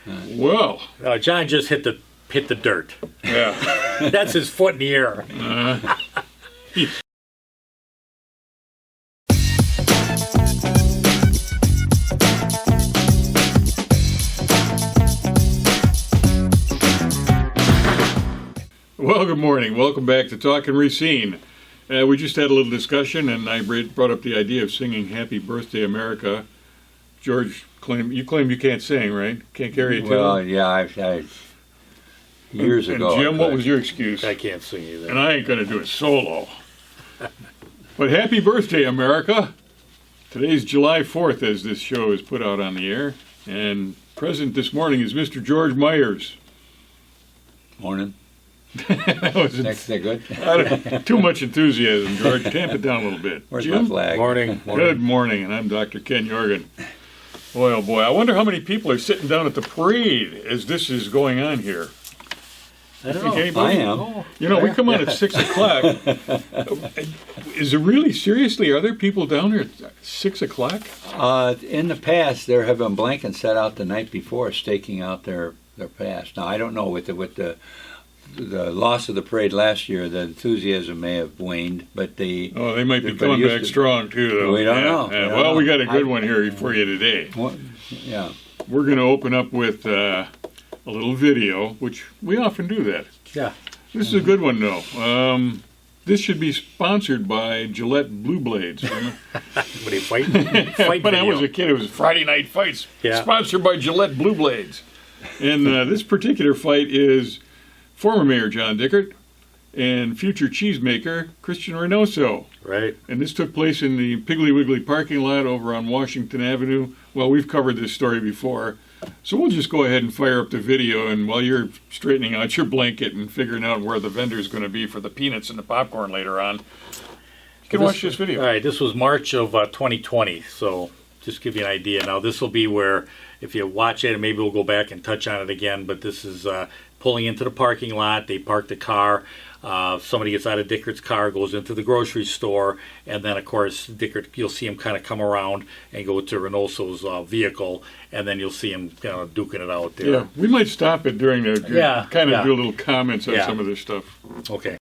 Well, John just hit the dirt. yeah. That's his foot in the air. Well, good morning. Welcome back to Talking Racine. We just had a little discussion, and I brought up the idea of singing "Happy Birthday, America." George claimed you can't sing, right? Can't carry a tune. Well, yeah, I years and ago. Jim, what was your excuse? I can't sing either. And I ain't going to do it solo. But happy birthday, America. Today's July 4th as this show is put out on the air. And present this morning is Mr. George Myers. Morning. That wasn't Next, they good? too much enthusiasm, George. Tamp it down a little bit. Where's Jim? my flag? Morning. Good morning, and I'm Dr. Ken Jorgen. Boy, oh boy, I wonder how many people are sitting down at the parade as this is going on here. I don't Think know. anybody? I am. You know, we come on at 6 o'clock. Is it really, seriously, are there people down there at 6 o'clock? In the past, there have been blankets set out the night before, staking out their pass. Now, I don't know with the loss of the parade last year, the enthusiasm may have waned, but they might be coming back strong too, though. We don't know. Yeah. Well, we got a good one here for you today. Yeah. We're going to open up with a little video, which we often do that. Yeah. This is a good one, though. This should be sponsored by Gillette Blue Blades. But he fight When I video. was a kid, it was Friday Night Fights, Yeah. sponsored by Gillette Blue Blades. And this particular fight is former Mayor John Dickert and future cheesemaker Christian Reynoso. Right. And this took place in the Piggly Wiggly parking lot over on Washington Avenue. Well, we've covered this story before. So we'll just go ahead and fire up the video, and while you're straightening out your blanket and figuring out where the vendor's going to be for the peanuts and the popcorn later on, you can watch this video. All right, this was March of 2020, so just give you an idea. Now, this will be where, if you watch it, and maybe we'll go back and touch on it again, but this is pulling into the parking lot. They park the car. Somebody gets out of Dickert's car, goes into the grocery store, and then, of course, Dickert, you'll see him kind of come around and go to Reynoso's vehicle, and then you'll see him kind of duking it out there. Yeah, we might stop it during the kind of yeah. do a little comments on Yeah. some of this stuff. Okay.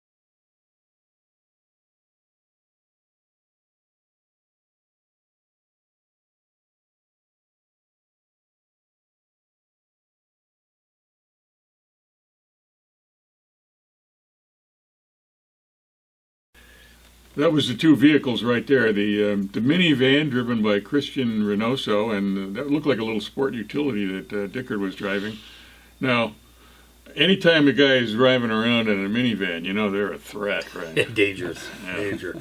That was the two vehicles right there. The minivan driven by Christian Reynoso, and that looked like a little sport utility that Dickert was driving. Now, anytime a guy is driving around in a minivan, you know they're a threat, right? Dangerous. Yeah. Danger.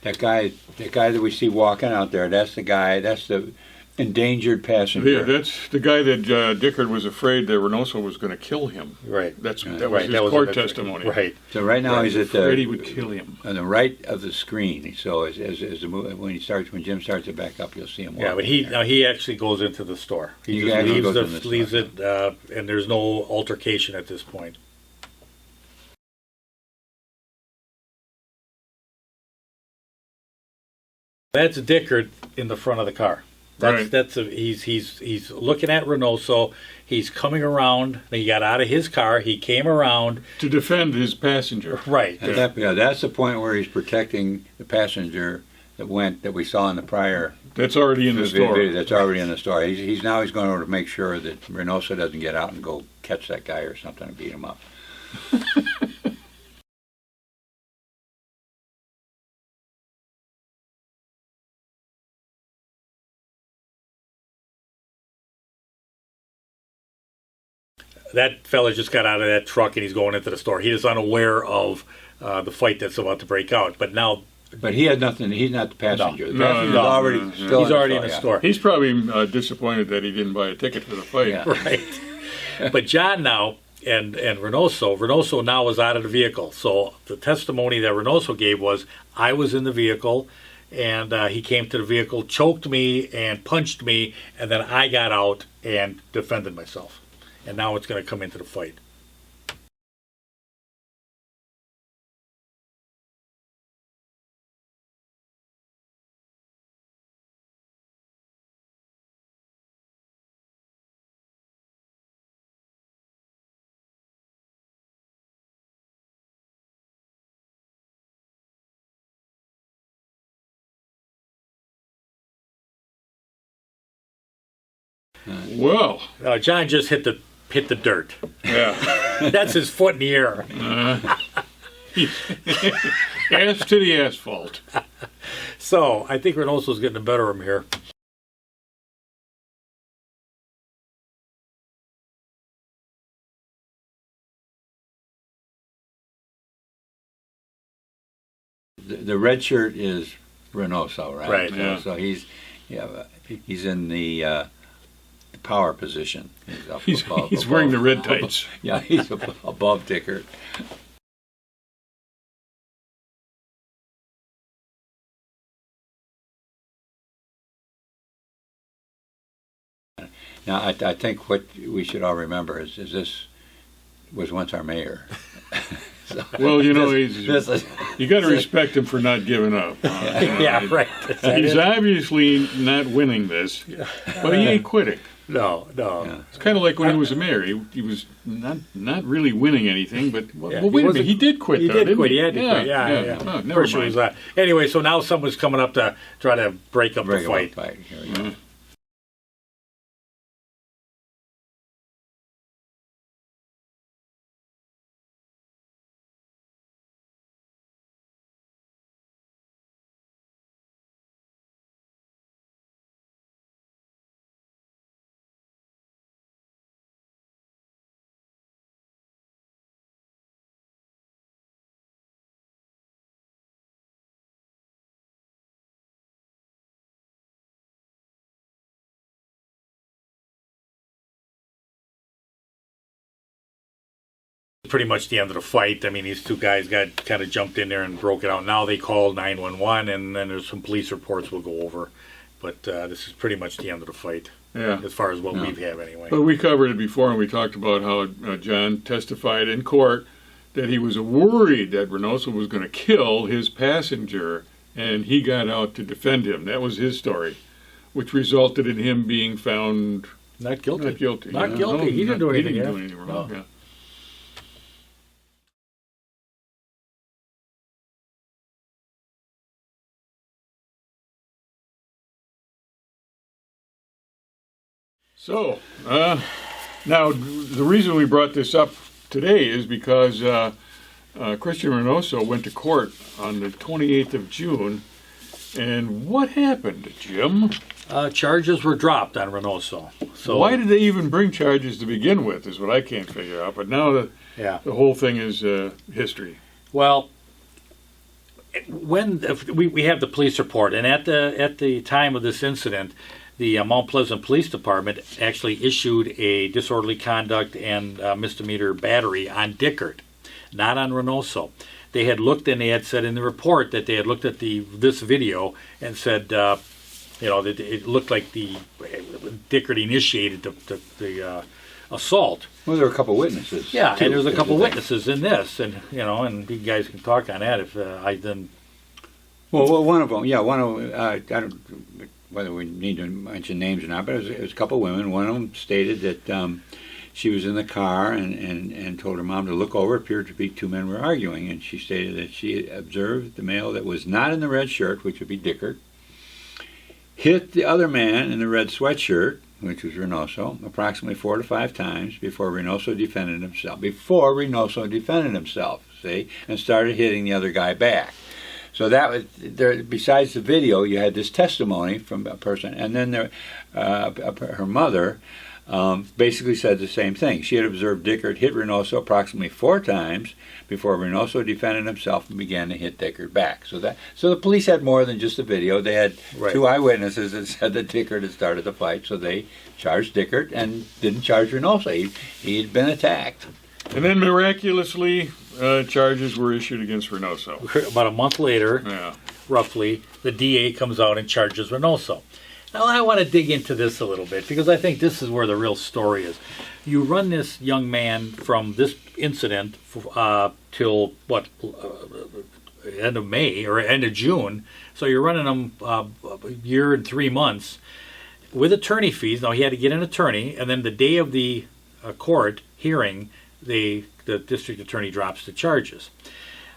That guy that we see walking out there, that's the endangered passenger. Yeah, that's the guy that Dickert was afraid that Reynoso was going to kill him. Right. That was Right, his that was court a- testimony. Right. So right now he's at Afraid he the would kill him. on the right of the screen. So as the when Jim starts to back up, you'll see him. Yeah, but he actually goes into the store. He He just actually leaves goes in the store. leaves it, and there's no altercation at this point. That's Dickert in the front of the car. Right. He's looking at Reynoso. He's coming around. He got out of his car. He came around. To defend his passenger. Right. That's the point where he's protecting the passenger that we saw in the prior. That's already in the store. That's already in the store. He's going over to make sure that Reynoso doesn't get out and go catch that guy or something and beat him up. That fella just got out of that truck and he's going into the store. He is unaware of the fight that's about to break out. But now, But he had nothing. He's not the passenger. The No, passenger's no, already no, still he's already in the yeah. store. He's probably disappointed that he didn't buy a ticket for the fight. Yeah. Right. But John now, Reynoso now was out of the vehicle. So the testimony that Reynoso gave was, I was in the vehicle, and he came to the vehicle, choked me, and punched me, and then I got out and defended myself. And now it's going to come into the fight. Well, John just hit the dirt. yeah. That's his foot in the air. Ass to the asphalt. So I think Reynoso's getting the better of him here. The red shirt is Reynoso, right? Right. Yeah. So he's in the power position. He's, up He's wearing the red tights. Yeah, he's above Dickert. Now, I think what we should all remember is this was once our mayor. So, Well, you know, this is- you got to respect him for not giving up. Yeah, right. He's obviously not winning this, but he ain't quitting. No. Yeah. It's kind of like when he was a mayor. He was not really winning anything, but Yeah, well, wait a minute, he did quit. He though, did didn't quit. He had to quit. Yeah. Oh, never First it mind. was, anyway, so now someone's coming up to try to break up Break the away fight. fight. Here we go. Pretty much the end of the fight. I mean, these two guys got kind of jumped in there and broke it out. Now they called 911, and then there's some police reports we'll go over. But this is pretty much the end of the fight, Yeah. as far as what Yeah. we have anyway. But we covered it before, and we talked about how John testified in court that he was worried that Reynoso was going to kill his passenger, and he got out to defend him. That was his story, which resulted in him being found Not guilty. not guilty. Not Yeah, guilty. no, He didn't do anything. He didn't yeah. do anything wrong. No. Yeah. So, now the reason we brought this up today is because Christian Reynoso went to court on the 28th of June, and what happened, Jim? Charges were dropped on Reynoso. So Why did they even bring charges to begin with is what I can't figure out, but now Yeah. the whole thing is history. Well, when we have the police report, and at the time of this incident, the Mount Pleasant Police Department actually issued a disorderly conduct and misdemeanor battery on Dickert, not on Reynoso. They had looked, and they had said in the report that they had looked at this video and said, that it looked like the Dickert initiated the assault. Well, there were a couple witnesses. Yeah, too. and there's a couple There's witnesses in this, and and you guys can talk on that if I then. Well, one of them, I don't whether we need to mention names or not, but it was a couple of women. One of them stated that she was in the car and told her mom to look over. It appeared to be two men were arguing, and she stated that she observed the male that was not in the red shirt, which would be Dickert, hit the other man in the red sweatshirt, which was Reynoso, approximately 4 to 5 times before Reynoso defended himself. See, and started hitting the other guy back. So that was there. Besides the video, you had this testimony from a person, and then her mother basically said the same thing. She had observed Dickert hit Reynoso approximately 4 times before Reynoso defended himself and began to hit Dickert back. So the police had more than just a video. They had Right. 2 eyewitnesses that said that Dickert had started the fight. So they charged Dickert and didn't charge Reynoso. He had been attacked. And then miraculously, charges were issued against Reynoso. About a month later, Yeah. roughly, the DA comes out and charges Reynoso. Now, I want to dig into this a little bit because I think this is where the real story is. You run this young man from this incident till, end of May or end of June. So you're running him a year and 3 months with attorney fees. Now, he had to get an attorney, and then the day of the court hearing, the district attorney drops the charges.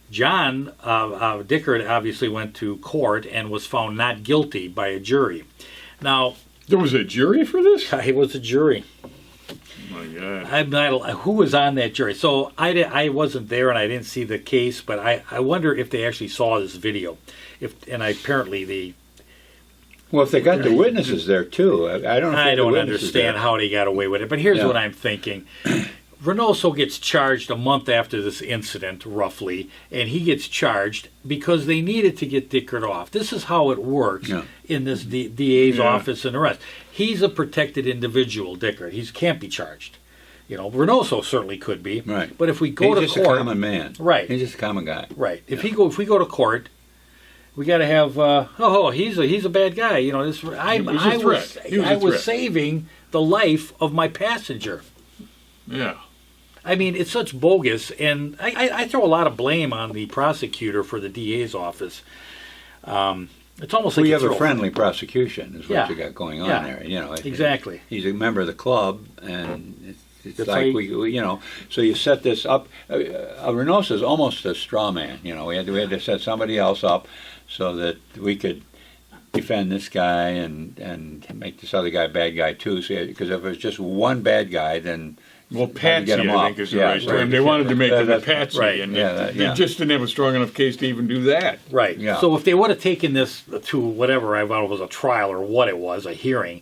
John Dickert obviously went to court and was found not guilty by a jury. Now, There was a jury for this? it was a jury. Oh my God. I'm not. Who was on that jury? So I wasn't there and I didn't see the case, but I wonder if they actually saw this video. Apparently they. Well, if they got the witnesses there too, I don't know. If I don't the witnesses understand there. how they got away with it. But here's Yeah. what I'm thinking. Reynoso gets charged a month after this incident, roughly, and he gets charged because they needed to get Dickert off. This is how it works Yeah. in this DA's Yeah. office and the rest. He's a protected individual, Dickert. He can't be charged. Reynoso certainly could be. Right. But if we go He's to just court, a common man. Right. He's just a common guy. right? If we go to court, we got to have. He's a bad guy. This. He was a threat. He was a I was threat. saving the life of my passenger. Yeah. I mean, it's such bogus, and I throw a lot of blame on the prosecutor for the DA's office. It's almost like We you have a throw- friendly prosecution, is what Yeah. you got going on Yeah. there. Exactly. He's a member of the club, and it's That's like how we. So you set this up. Reynoso is almost a straw man. We had to set somebody else up so that we could defend this guy and make this other guy a bad guy too. Because if it was just one bad guy, then Well, hard to Patsy, get him I off. think, is the Yeah, right right. term. They wanted to make him a That's- Patsy, right. and Yeah, they just didn't have a strong enough case to even do that. Right. Yeah. So if they would have taken this to whatever, I thought it was a trial or what it was, a hearing,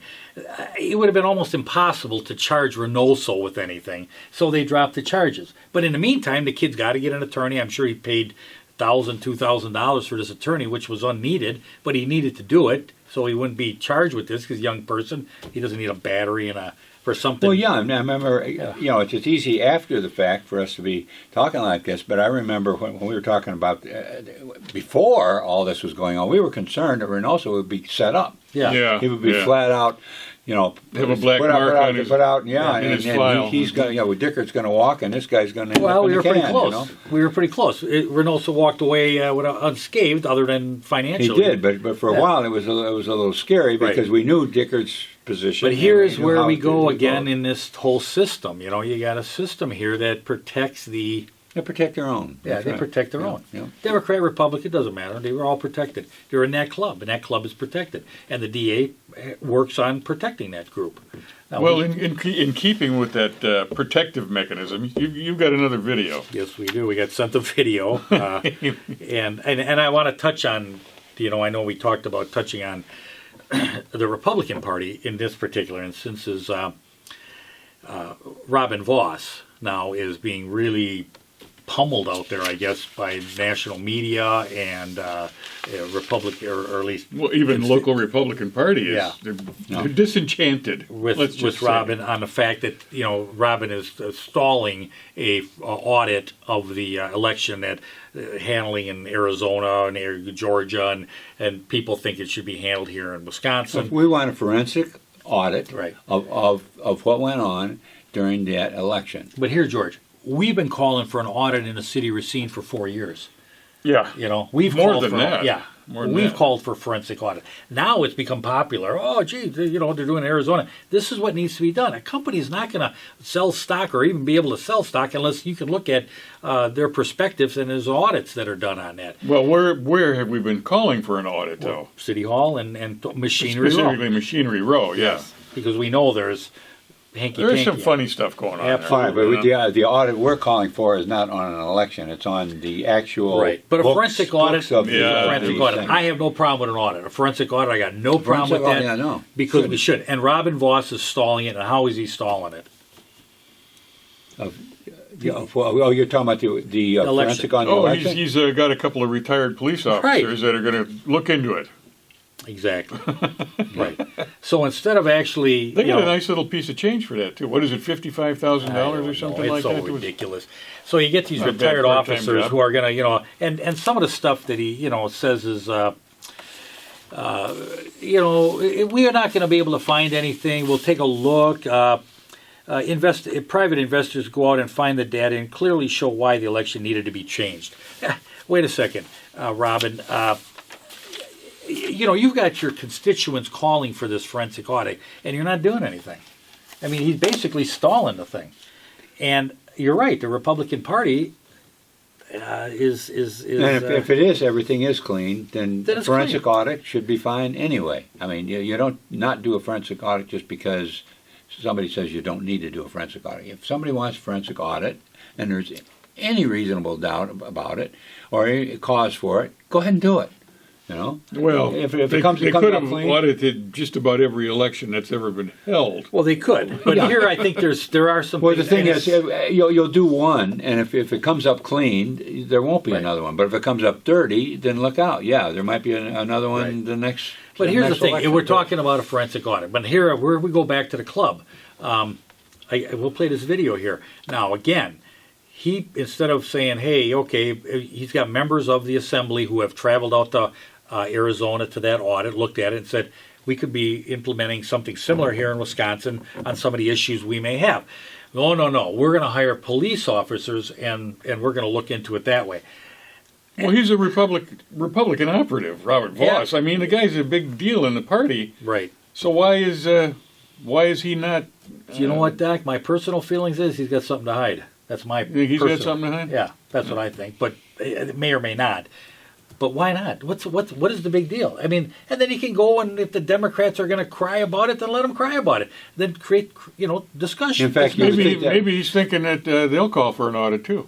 it would have been almost impossible to charge Reynoso with anything. So they dropped the charges. But in the meantime, the kid's got to get an attorney. I'm sure he paid $1,000, $2,000 for this attorney, which was unneeded, but he needed to do it so he wouldn't be charged with this because young person, he doesn't need a battery for something. Well, yeah, I remember, it's just easy after the fact for us to be talking like this, but I remember when we were talking about, before all this was going on, we were concerned that Reynoso would be set up. Yeah. He would be flat out, Have a black mark on his file. He's going, Dickert's going to walk, and this guy's going to end Well, up in we were the pretty can, close. We were pretty close. Reynoso walked away unscathed, other than He financially. did, but for a while it was a little scary because Right. we knew Dickert's position. But and here's knew where how we to go vote. again in this whole system. You got a system here that protects the. They protect their own. Yeah, That's they right. protect their Yeah, own. yeah. Democrat, Republican, doesn't matter. They were all protected. They're in that club, and that club is protected. And the DA works on protecting that group. Now, Well, in keeping with that protective mechanism, you've got another video. yes, we do. We got sent the video, and I want to touch on. I know we talked about touching on the Republican Party in this particular instance. Is Robin Voss now is being really pummeled out there, I guess, by national media and Republican, or at least Well, even local Republican Party is Yeah. they're disenchanted let's just with say. Robin on the fact that Robin is stalling a audit of the election that handling in Arizona and Georgia, and people think it should be handled here in Wisconsin. We want a forensic audit Right. of what went on during that election. But here, George, we've been calling for an audit in the city of Racine for 4 years. Yeah. We've More called than for that. yeah. More than We've that. called for forensic audit. Now it's become popular. Oh, gee, they're doing it in Arizona. This is what needs to be done. A company is not going to sell stock or even be able to sell stock unless you can look at their perspectives, and there's audits that are done on that. Well, where have we been calling for an audit, though? City Hall and Machinery Row. Specifically Machinery Row, yeah. Because we know there's hanky-panky. There's some funny stuff going on Absolutely. there. Fine, but the audit we're calling for is not on an election. It's on the actual Right. But a books- forensic audit, books of the- Yeah. forensic these audit. things. I have no problem with an audit. A forensic audit, I got no problem with Forensic that. audit, yeah, no. Because Should. we should. And Robin Voss is stalling it. And how is he stalling it? You're talking about the Election. forensic on the Oh, election? he's got a couple of retired police officers that are going to look into it. Exactly. Right. So instead of actually, They got a nice little piece of change for that too. What is it, $55,000 or something like that? It's so ridiculous. So you get these Not a bad retired part-time officers job. who are going to, and some of the stuff that he, says is, we are not going to be able to find anything. We'll take a look. Private investors go out and find the data and clearly show why the election needed to be changed. Wait a second, Robin. You've got your constituents calling for this forensic audit, and you're not doing anything. I mean, he's basically stalling the thing. And you're right. The Republican Party is. And if it is, everything is clean, then Then it's forensic clean. audit should be fine anyway. I mean, you don't not do a forensic audit just because somebody says you don't need to do a forensic audit. If somebody wants a forensic audit and there's any reasonable doubt about it or any cause for it, go ahead and do it. Well, if they, it comes, they it comes could out have clean. audited just about every election that's ever been held. Well, they could, but here I think there are some. Well, the thing things- is, you'll do one, and if it comes up clean, there won't be Right. another one. But if it comes up dirty, then look out. Yeah, there might be another one Right. the next. But here's the next thing: election. we're talking about a forensic audit. But here, where we go back to the club, we'll play this video here now. Again, he instead of saying, "Hey, okay," he's got members of the assembly who have traveled out to Arizona to that audit, looked at it, and said, "We could be implementing something similar here in Wisconsin on some of the issues we may have." No. We're going to hire police officers, and we're going to look into it that way. Well, he's a Republican operative, Robert Voss. Yeah. I mean, the guy's a big deal in the party. Right. So why is he not? Do you know what, Doc? My personal feelings is he's got something to hide. That's my. You think he's got personal- something to hide? Yeah, that's what I think. But it may or may not. But why not? What is the big deal? I mean, and then he can go, and if the Democrats are going to cry about it, then let them cry about it. Then create discussion. In fact, you would Maybe think that- maybe he's thinking that they'll call for an audit too.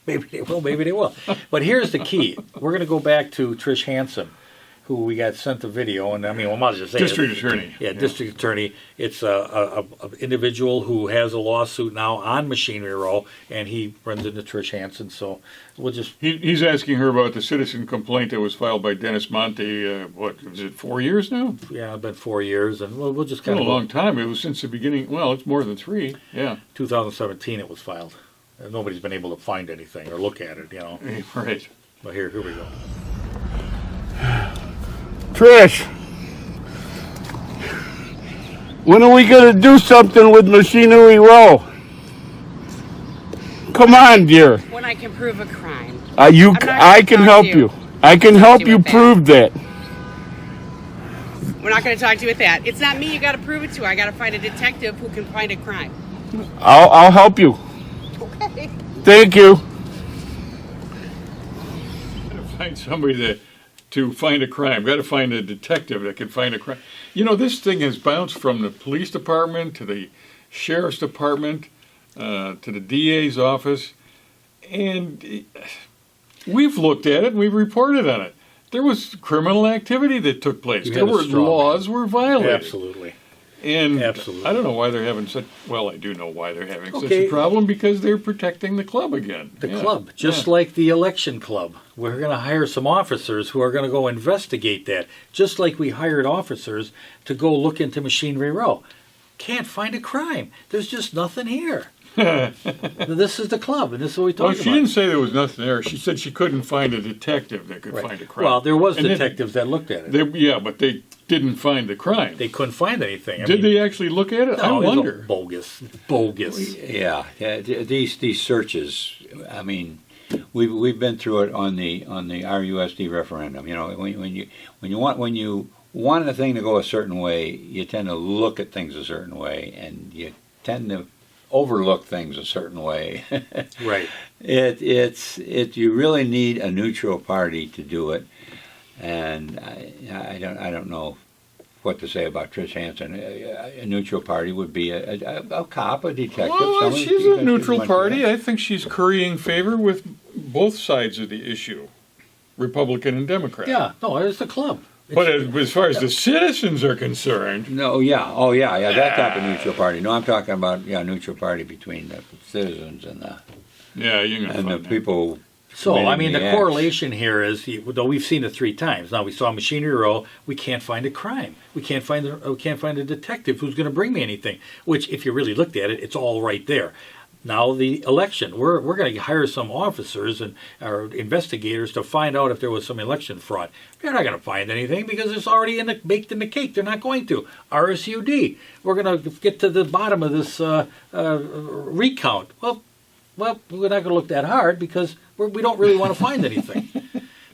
Maybe they will, maybe they will. But here's the key. We're going to go back to Trish Hansen, who we got sent the video, and I mean, we might as well just say District it. attorney. Yeah, district attorney. It's a individual who has a lawsuit now on Machinery Row, and he runs into Trish Hansen. So we'll just He's asking her about the citizen complaint that was filed by Dennis Monte. What was it? 4 years now? it's been 4 years, and we'll just It's been kind a of long time. It was since the beginning. Well, it's more than 3. Yeah. 2017 it was filed. And nobody's been able to find anything or look at it, Right. But here we go. Trish, when are we going to do something with Machinery Row? Come on, dear. When I can prove a crime. I not can gonna help talk to you. I can help you with that. prove that. We're not going to talk to you with that. It's not me you got to prove it to. I got to find a detective who can find a crime. I'll help you. Okay. Thank you. Find somebody to find a crime. Got to find a detective that can find a crime. This thing has bounced from the police department to the sheriff's department to the DA's office, and we've looked at it and we've reported on it. There was criminal activity that took place. You There had a were straw man. laws were violated. Absolutely. And Absolutely. I don't know why they're having such. Well, I do know why they're having such Okay. a problem, because they're protecting the club again. The Yeah. club, just Yeah. like the election club. We're going to hire some officers who are going to go investigate that, just like we hired officers to go look into Machinery Row. Can't find a crime. There's just nothing here. This is the club, and this is what we Well, talked she about. didn't say there was nothing there. She said she couldn't find a detective that could Right. find a crime. Well, there was And then detectives that looked at it. Yeah, but they didn't find the crime. They couldn't find anything. Did they actually look at it? No, I it was wonder. all bogus. Yeah, these searches. I mean, we've been through it on the RUSD referendum. When you want a thing to go a certain way, you tend to look at things a certain way, and you tend to overlook things a certain way. Right. You really need a neutral party to do it, and I don't know what to say about Trish Hansen. A neutral party would be a cop, a detective. Well, someone she's who a can- neutral who party. can- I think she's currying favor with both sides of the issue, Republican and Democrat. Yeah, no, it's the club. But as far as the citizens are concerned, No, yeah, that type of neutral party. No, I'm talking about neutral party between the citizens and yeah, you're gonna the find that. people So, I mean, the committing the acts. correlation here is, though we've seen it 3 times. Now, we saw Machinery Row, we can't find a crime. We can't find a detective who's going to bring me anything, which, if you really looked at it, it's all right there. Now, the election, we're going to hire some officers or investigators to find out if there was some election fraud. They're not going to find anything because it's already baked in the cake. They're not going to. RSUD, we're going to get to the bottom of this recount. Well, we're not going to look that hard because we don't really want to find anything.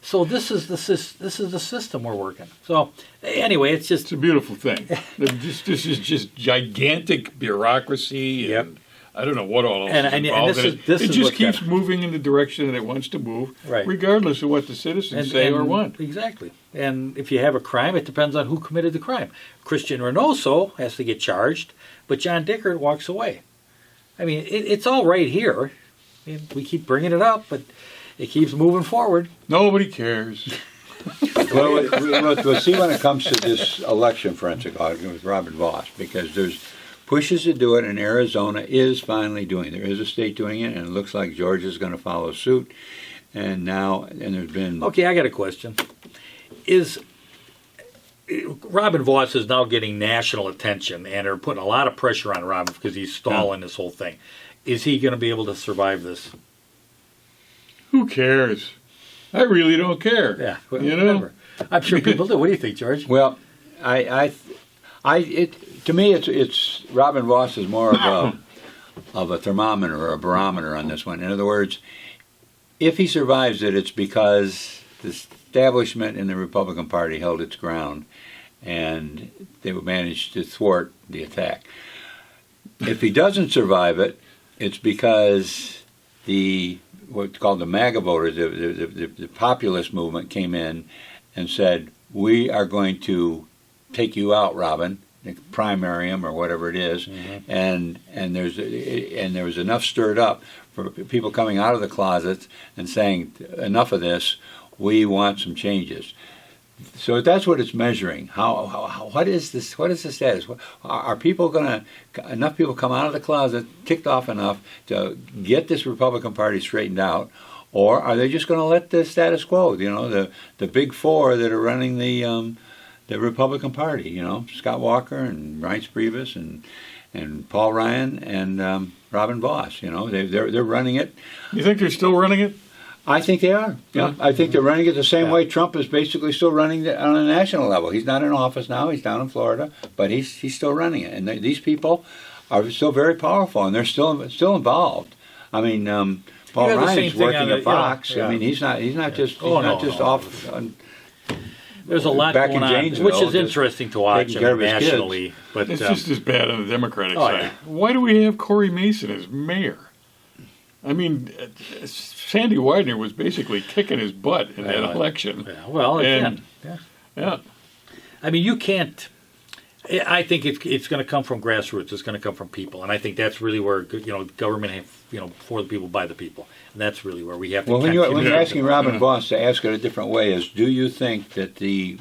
So this is the system we're working. So anyway, it's just It's a beautiful thing. This is just gigantic bureaucracy. Yep. And I don't know what all else And- is and involved this in is- it. this It is just what's keeps got- moving in the direction that it wants to move, Right. regardless of what the citizens say or want. Exactly. And if you have a crime, it depends on who committed the crime. Christian Reynoso has to get charged, but John Dickert walks away. I mean, it's all right here. And we keep bringing it up, but it keeps moving forward. Nobody cares. Well, we'll see when it comes to this election forensic audit with Robin Voss, because there's pushes to do it, and Arizona is finally doing it. There is a state doing it, and it looks like Georgia's going to follow suit. And there's been... Okay, I got a question. Is Robin Voss is now getting national attention, and are putting a lot of pressure on Robin because he's stalling this whole thing. Is he going to be able to survive this? Who cares? I really don't care. Yeah, well, you know. whatever. I'm sure people do. What do you think, George? Well, to me, it's Robin Voss is more of a thermometer or a barometer on this one. In other words, if he survives it, it's because the establishment in the Republican Party held its ground, and they managed to thwart the attack. If he doesn't survive it, it's because what's called the MAGA voters, the populist movement came in and said, we are going to take you out, Robin, primary him or whatever it is, and there was enough stirred up for people coming out of the closets and saying, enough of this, we want some changes. So that's what it's measuring. What is this? What is the status? Are people enough people come out of the closet, ticked off enough to get this Republican Party straightened out, or are they just going to let the status quo? You know, the big four that are running the Republican Party. You know, Scott Walker and Reince Priebus and Paul Ryan and Robin Voss. You know, they're running it. You think they're still running it? I think they are. Yeah, I think they're running it the same way Trump is basically still running it on a national level. He's not in office now. He's down in Florida, but he's still running it. And these people are still very powerful, and they're still involved. I mean, Paul You have the same Ryan's thing working on the- at Fox. yeah, yeah. I mean, he's not just Oh, no, off. There's a lot back going in on, Janesville, which is just interesting to watch taking care of his kids. nationally. But It's just as bad on the Democratic Oh, side. yeah. Why do we have Corey Mason as mayor? I mean, Sandy Widener was basically kicking his butt in that election. yeah, well, And- again, Yeah. I mean, you can't. I think it's going to come from grassroots. It's going to come from people, and I think that's really where government, for the people, by the people, and that's really where we have to. Well, when you're Yeah. asking Robin Voss to ask it a different way, is do you think that the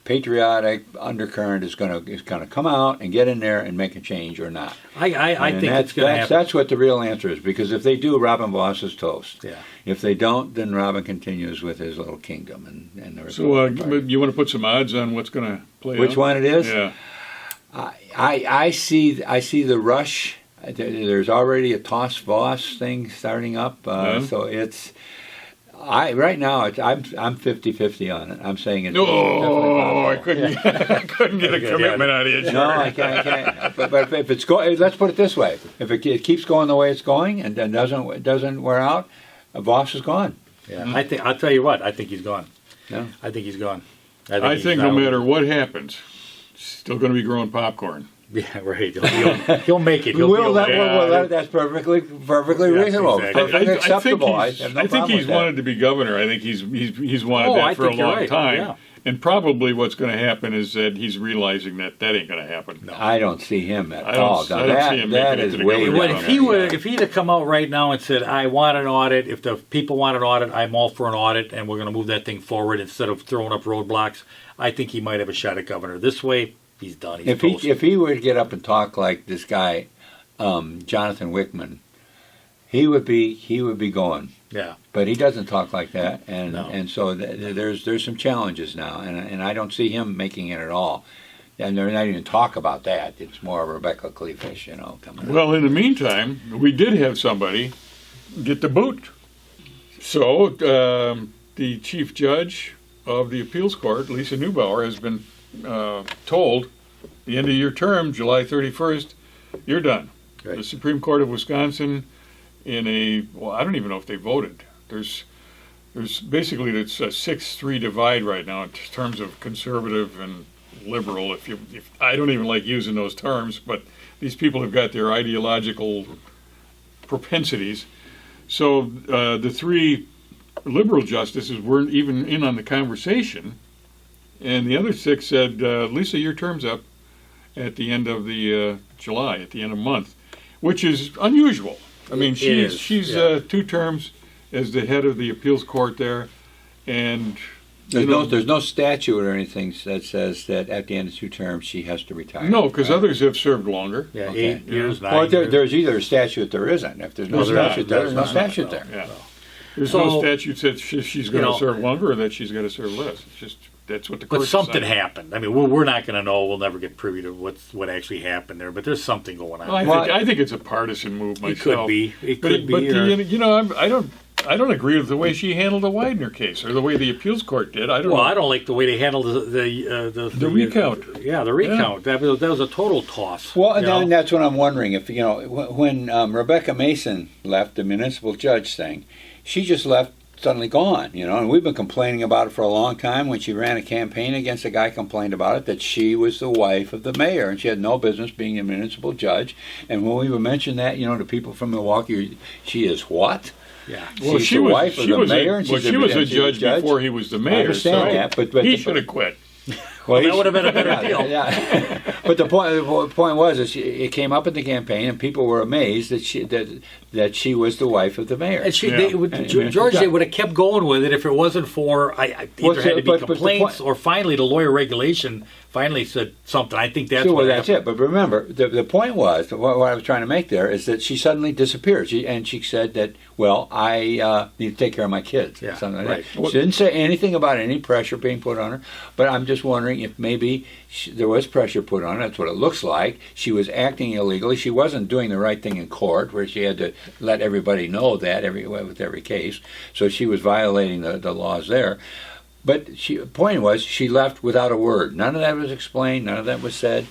patriotic undercurrent is going to come out and get in there and make a change or not? I think it's going to happen. That's what the real answer is, because if they do, Robin Voss is toast. Yeah. If they don't, then Robin continues with his little kingdom and the So Republican Party. you want to put some odds on what's going to play out? Which one it is? Yeah. I see the rush. There's already a toss Voss thing starting up, Yeah. so it's. Right now I'm 50-50 on it. I'm saying it's Oh, I definitely couldn't, I couldn't get a commitment out of you. no, I can't. But if it's going, let's put it this way: if it keeps going the way it's going and then doesn't wear out, Voss is gone. Yeah, I'll tell you what. I think he's gone. Yeah. I think he's gone. I he's think no not- matter what happens, still going to be growing popcorn. Yeah, right. He'll make it. He'll be Well, okay. that's perfectly Yeah, reasonable, exactly. perfectly acceptable. I have no I think problem he's with that. wanted to be governor. I think he's wanted Oh, that I for a think you're long right. time. Yeah. And probably what's going to happen is that he's realizing that ain't going to happen. No. I don't see him at I don't- all. I Now, don't see him that making it is to the way governor. down Well, there. if he'd have come out right now and said, "I want an audit. If the people want an audit, I'm all for an audit, and we're going to move that thing forward instead of throwing up roadblocks," I think he might have a shot at governor. This way, he's done. He's toast. If he were to get up and talk like this guy, Jonathan Wickman, he would be going. Yeah. But he doesn't talk like that, and No. and so there's some challenges now, and I don't see him making it at all. And they're not even talk about that. It's more Rebecca Cleafish, coming up. Well, in the meantime, we did have somebody get the boot. So the chief judge of the appeals court, Lisa Neubauer, has been told the end of your term, July 31st, you're done. Great. The Supreme Court of Wisconsin, I don't even know if they voted. There's basically it's a 6-3 divide right now in terms of conservative and liberal. If I don't even like using those terms, but these people have got their ideological propensities. So the 3 liberal justices weren't even in on the conversation, and the other 6 said, "Lisa, your term's up at the end of the July, at the end of the month," which is unusual. I mean, she's 2 terms as the head of the appeals court there, and There's no statute or anything that says that at the end of 2 terms she has to retire. no, because right? others have served longer. Yeah, Okay. 8 years, 9 Well, years. there's either a statute, there isn't. If there's no There's not. statute, there's no statute there. Yeah. There's So- no statute that she's going to You know- serve longer or that she's going to serve less. It's just that's what the court But something decided. happened. I mean, we're not going to know. We'll never get privy to what actually happened there. But there's something going on. Well, I think it's a partisan move myself. It could be. It But could be. but or- I don't agree with the way she handled the Widener case or the way the appeals court did. I don't well, know. I don't like the way they handled the recount. Yeah, the recount. That was a total toss. Well, you know? and that's what I'm wondering. If when Rebecca Mason left the municipal judge thing, she just left suddenly gone. And we've been complaining about it for a long time. When she ran a campaign against a guy, complained about it that she was the wife of the mayor and she had no business being a municipal judge. And when we mentioned that, to people from Milwaukee, she is what? Yeah. Well, She's she the was, wife of she the was mayor, a, and well, she's she was a she's judge before he was the mayor. I understand so that, but he should have quit. Well, that would have been a better deal. Yeah. But the point was that it came up at the campaign, and people were amazed that she was the wife of the mayor. And Yeah. George, they would have kept going with it if it wasn't for either had to be but the complaints point- or finally the lawyer regulation finally said something. I think that's So, what that's happened. it. But remember, the point was, what I was trying to make there is that she suddenly disappeared. She said that, well, I need to take care of my kids. Yeah, Something like right. that. She didn't say anything about any pressure being put on her, but I'm just wondering if maybe there was pressure put on her. That's what it looks like. She was acting illegally. She wasn't doing the right thing in court, where she had to let everybody know that with every case. So she was violating the laws there. But the point was, she left without a word. None of that was explained. None of that was said.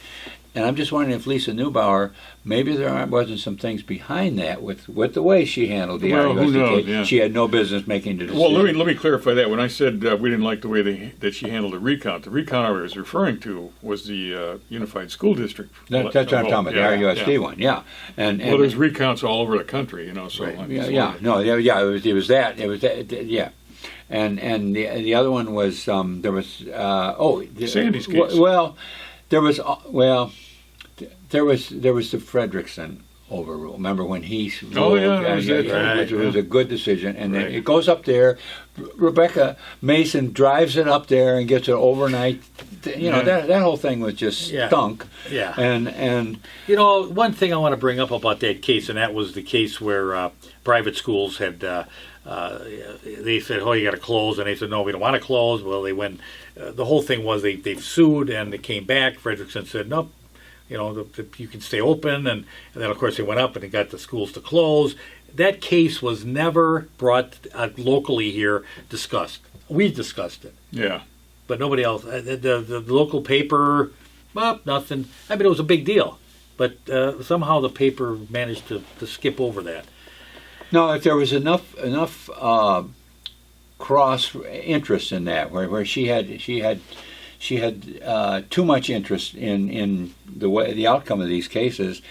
And I'm just wondering if Lisa Neubauer, maybe wasn't some things behind that with the way she handled the Well, who knows, investigation. yeah. She had no business making the decision. Well, let me clarify that. When I said we didn't like the way that she handled the recount I was referring to was the Unified School District. That's what I'm talking about, the RUSD one, yeah. And Well, there's recounts all over the country, So Right. I'm yeah, just yeah, wondering. no, yeah, it was that, yeah. And the other one was there was Sandy's case. There was the Fredrickson overrule. Remember when he Oh, yeah, that was yeah, it. yeah, Right, it was a good decision, and then Right. it goes up there. Rebecca Mason drives it up there and gets it overnight. Yeah. That whole thing was just Yeah. stunk. Yeah. And One thing I want to bring up about that case, and that was the case where private schools had, they said, oh, you got to close, and they said, no, we don't want to close. Well, they went, the whole thing was they've sued, and they came back. Fredrickson said, nope, you can stay open, and then, of course, they went up and they got the schools to close. That case was never brought locally here, discussed. We discussed it. Yeah. But nobody else. The local paper, well, nothing. I mean, it was a big deal, but somehow the paper managed to skip over that. no, if there was enough cross interest in that, where she had too much interest in the outcome of these cases,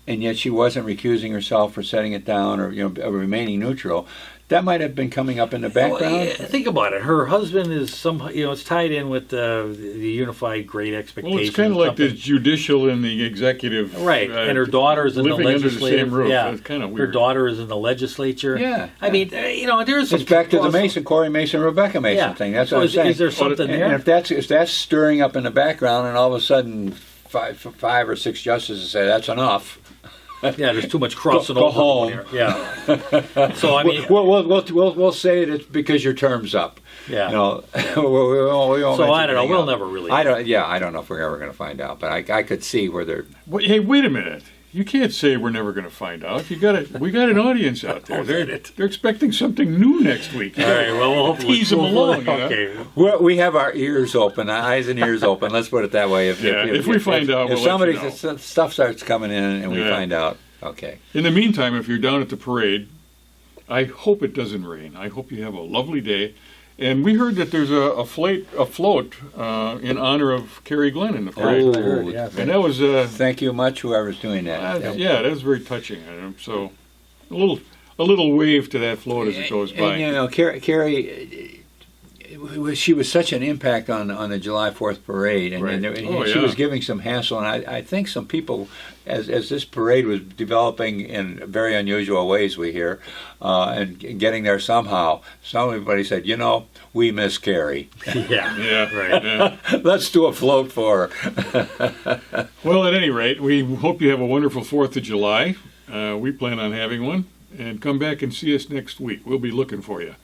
and yet she wasn't recusing herself or setting it down or remaining neutral. That might have been coming up in the background. Well, yeah, think about it. Her husband is somehow, it's tied in with the unified great expectations. Well, it's kind of or like the something. judicial and the executive. Right, and her daughter is in the living under the legislature. same roof. Yeah, It's kind of her weird. daughter is in the legislature. Yeah, I mean, there's some It's back to the cross- Mason, Corey Mason, Rebecca Mason Yeah. thing. That's So what I'm is- saying. is there something and, there? And if that's stirring up in the background, and all of a sudden five or six justices say that's enough, Yeah, there's too much crossing Go over home. here. Yeah. So I mean, We'll say it's because your term's up. yeah. You know, we won't So I don't know. mention We'll anything never else. really. I don't know if we're ever going to find out, but I could see where they're. Hey, wait a minute. You can't say we're never going to find out. We got an audience out there. They're expecting something new next week. All right. Well, we'll hopefully Tease them along. You know? Okay. We have our ears open, eyes and ears open. Let's put it that way. If we find out, if we'll somebody let you know. stuff starts coming in and we Yeah. find out, okay. In the meantime, if you're down at the parade, I hope it doesn't rain. I hope you have a lovely day. And we heard that there's a float in honor of Carrie Glenn in the parade. Oh, And that was thank you much, whoever's doing that. yeah, that was very touching. So a little wave to that float as it goes by. And, you know, Carrie, she was such an impact on the July 4th parade, and, Right. and Oh, she yeah. was giving some hassle. And I think some people, as this parade was developing in very unusual ways, we hear, and getting there somehow, somebody said, you know, we miss Carrie. Yeah. Yeah, right. Yeah. Let's do a float for her. Well, at any rate, we hope you have a wonderful 4th of July. We plan on having one. And come back and see us next week. We'll be looking for you.